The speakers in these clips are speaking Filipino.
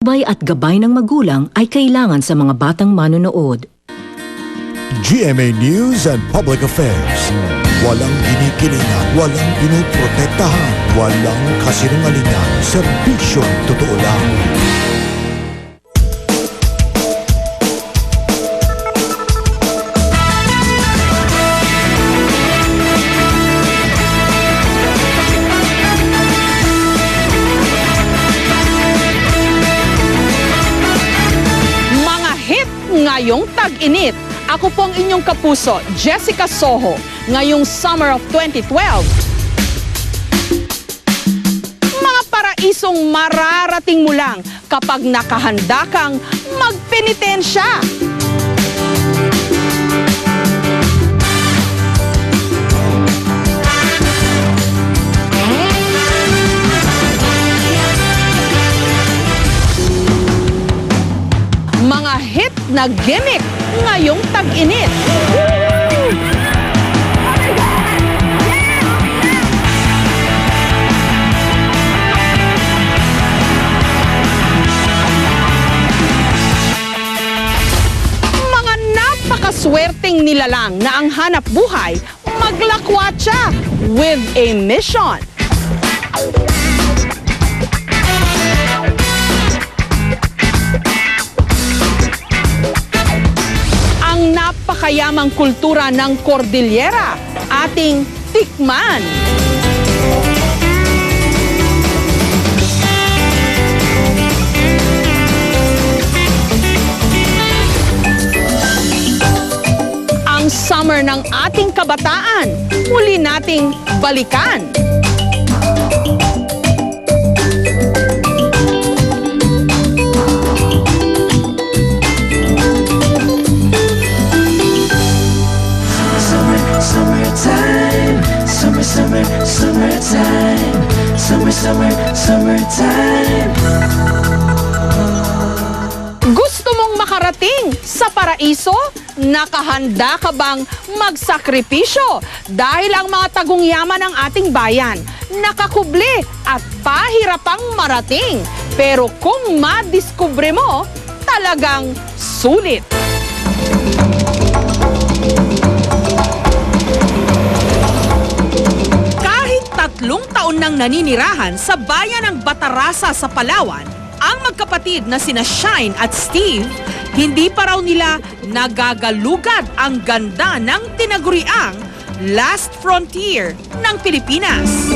Patnubay at gabay ng magulang ay kailangan sa mga batang manonood. GMA News and Public Affairs. Walang kinikilingan, walang pinoprotektahan, walang kasinungalingan, serbisyong totoo lang. Mga hit ngayong tag-init. Ako po ang inyong kapuso, Jessica Soho, ngayong summer of 2012. Mga paraisong mararating mo lang kapag nakahanda kang magpenitensya. Mga hit na gimmick ngayong tag-init. Mga napakaswerteng nilalang na ang hanap buhay maglakwatsa with a mission. Napakayamang kultura ng Cordillera, ating tikman. Ang summer ng ating kabataan, muli nating balikan. Summertime. Gusto mong makarating sa paraiso? Nakahanda ka bang magsakripisyo? Dahil ang mga tagong yaman ng ating bayan, nakakubli at pahirapang marating. Pero kung madiskubre mo, talagang sulit. Tatlong taon nang naninirahan sa bayan ng Batarasa sa Palawan, ang magkapatid na sina Shine at Steve, hindi pa raw nila nagagalugad ang ganda ng tinaguriang last frontier ng Pilipinas.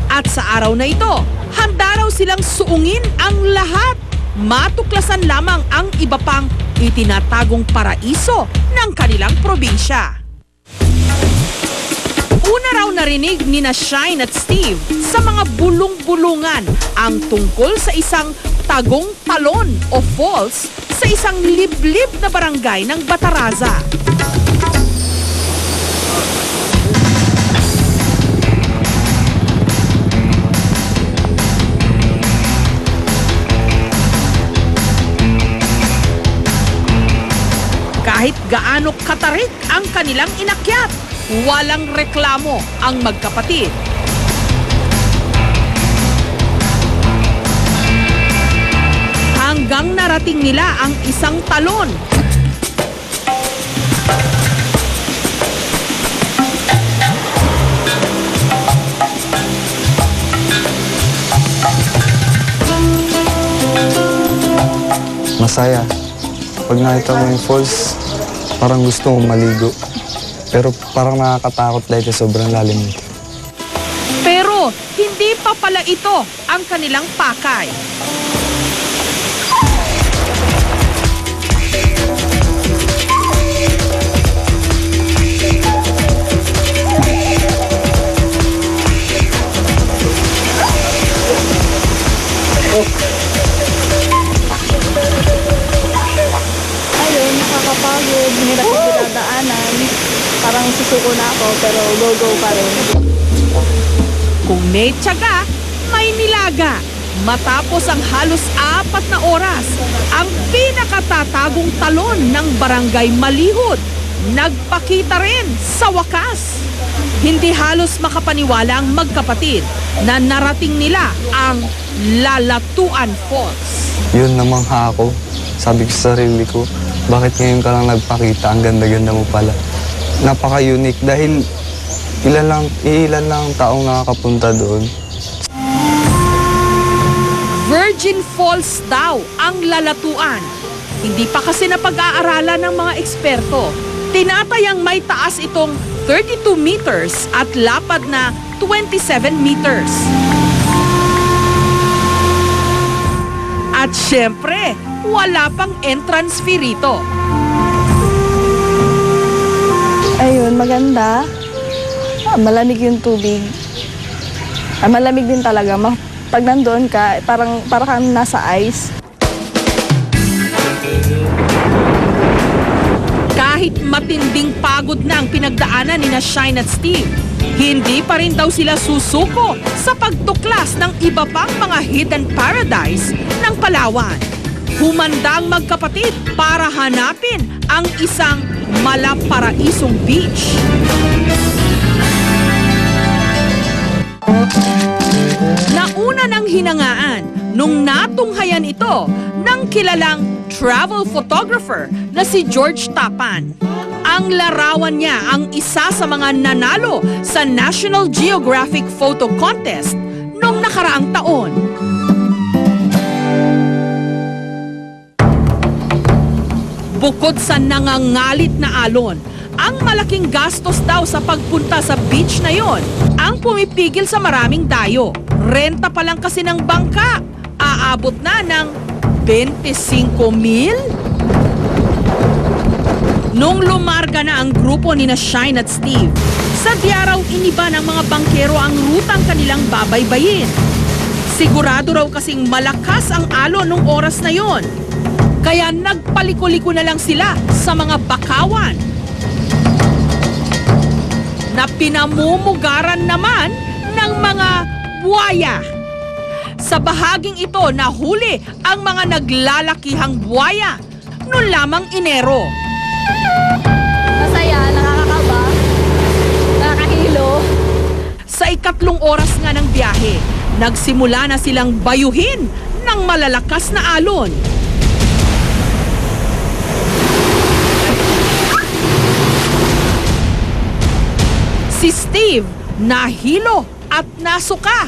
At sa araw na ito, handa raw silang suungin ang lahat. Matuklasan lamang ang iba pang itinatagong paraiso ng kanilang probinsya. Una raw narinig ni na Shine at Steve sa mga bulong-bulungan ang tungkol sa isang tagong talon o falls sa isang liblib na barangay ng Bataraza. Kahit gaano katarik ang kanilang inakyat, walang reklamo ang magkapatid. Hanggang narating nila ang isang talon. Masaya. Pag nakita mo yung falls, parang gusto mong maligo. Pero parang nakakatakot dahil sa sobrang lalim nito. Pero hindi pa pala ito ang kanilang pakay. Ayun, nakakapagod, mahirap yung dinadaanan. Parang susuko na ako, pero go pa rin. Kung may tiyaga, may nilaga. Matapos ang halos 4 na oras, ang pinakatatagong talon ng Barangay Malihod nagpakita rin sa wakas. Hindi halos makapaniwala ang magkapatid na narating nila ang Lalatuan Falls. Yun namangha ako. Sabi ko sa sarili ko, bakit ngayon ka lang nagpakita? Ang ganda-ganda mo pala. Napaka-unique dahil ilan lang ang taong nakakapunta doon. Virgin Falls daw ang Lalatuan. Hindi pa kasi napag-aaralan ng mga eksperto. Tinatayang may taas itong 32 meters at lapad na 27 meters. At syempre, wala pang entrance fee rito. Ayun, maganda. Malamig yung tubig. Malamig din talaga. Pag nandoon ka, parang kang nasa ice. Kahit matinding pagod na ang pinagdaanan ni na Shine at Steve, hindi pa rin daw sila susuko sa pagtuklas ng iba pang mga hidden paradise ng Palawan. Humanda ang magkapatid para hanapin ang isang malaparaisong beach. Nauna ng hinangaan nung natunghayan ito ng kilalang travel photographer na si George Tapan. Ang larawan niya ang isa sa mga nanalo sa National Geographic Photo Contest noong nakaraang taon. Bukod sa nangangalit na alon, ang malaking gastos daw sa pagpunta sa beach na yon ang pumipigil sa maraming dayo. Renta pa lang kasi ng bangka, aabot na ng 25,000? Nung lumarga na ang grupo ni na Shine at Steve, sadya raw iniba ng mga bangkero ang rutang kanilang babaybayin. Sigurado raw kasing malakas ang alon nung oras na yon. Kaya nagpaliko-liko na lang sila sa mga bakawan na pinamumugaran naman ng mga buwaya. Sa bahaging ito nahuli ang mga naglalakihang buwaya noon lamang Enero. Masaya, nakakakaba, nakakahilo. Sa ikatlong oras nga ng biyahe, nagsimula na silang bayuhin ng malalakas na alon. Si Steve nahilo at nasuka.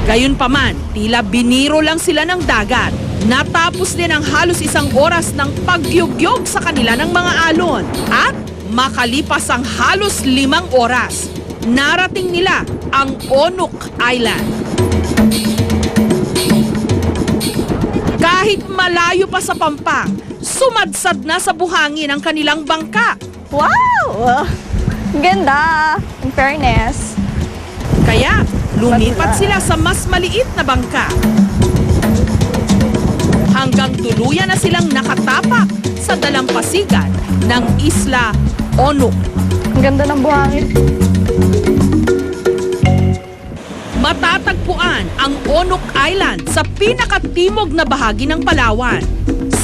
Gayunpaman, tila biniro lang sila ng dagat. Natapos din ang halos 1 oras ng pagyugyog sa kanila ng mga alon. At makalipas ang halos 5 oras, narating nila ang Onuk Island. Kahit malayo pa sa Pampang, sumadsad na sa buhangin ang kanilang bangka. Wow! Ganda! In fairness. Kaya lumipat sila sa mas maliit na bangka. Hanggang tuluyan na silang nakatapak sa dalampasigan ng Isla Onuk. Ang ganda ng buhangin. Matatagpuan ang Onuk Island sa pinakatimog na bahagi ng Palawan.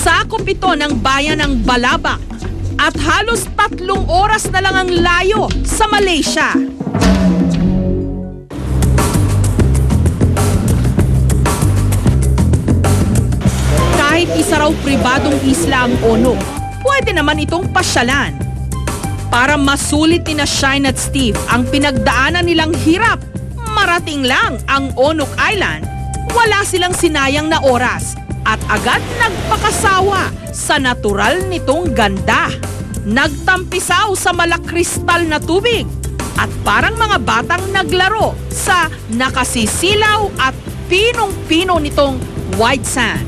Sakop ito ng bayan ng Balabac at halos 3 oras na lang ang layo sa Malaysia. Kahit isa raw pribadong isla ang Onuk, pwede naman itong pasyalan. Para masulit ni na Shine at Steve ang pinagdaanan nilang hirap, marating lang ang Onuk Island, wala silang sinayang na oras at agad nagpakasawa sa natural nitong ganda. Nagtampisaw sa malakristal na tubig at parang mga batang naglaro sa nakasisilaw at pinong-pino nitong white sand.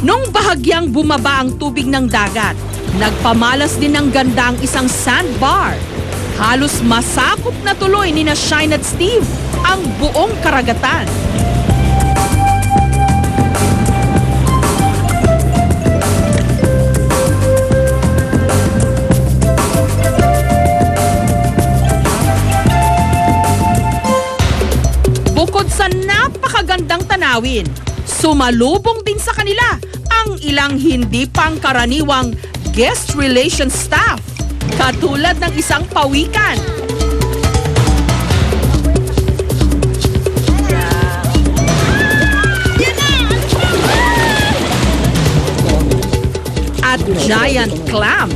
Nung bahagyang bumaba ang tubig ng dagat, nagpamalas din ng ganda ang isang sandbar. Halos masakop na tuloy ni na Shine at Steve ang buong karagatan. Bukod sa napakagandang tanawin, sumalubong din sa kanila ang ilang hindi pangkaraniwang guest relations staff, katulad ng isang pawikan. giant clam.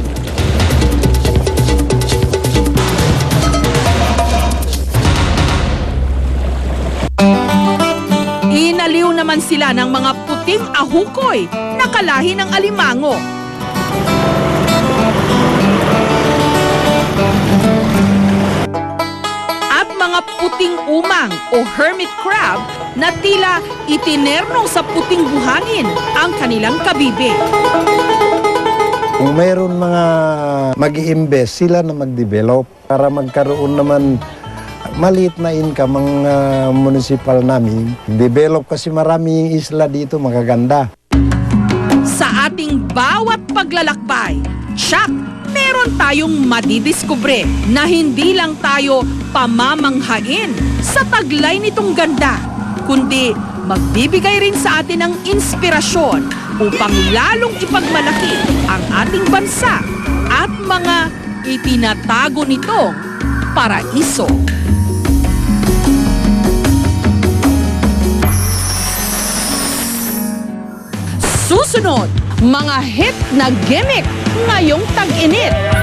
Inaliw naman sila ng mga puting ahukoy na kalahi ng alimango. At mga puting umang o hermit crab na tila itinerno sa puting buhangin ang kanilang kabibe. Kung mayroon mga mag-i-invest, sila na mag-develop para magkaroon naman maliit na income ang municipal namin. Develop kasi maraming isla dito, magaganda. Sa ating bawat paglalakbay, tsak, meron tayong madidiskubre na hindi lang tayo pamamanghain sa taglay nitong ganda, kundi magbibigay rin sa atin ng inspirasyon upang lalong ipagmalaki ang ating bansa at mga itinatago nitong paraiso. Susunod, mga hit na gimmick ngayong tag-init.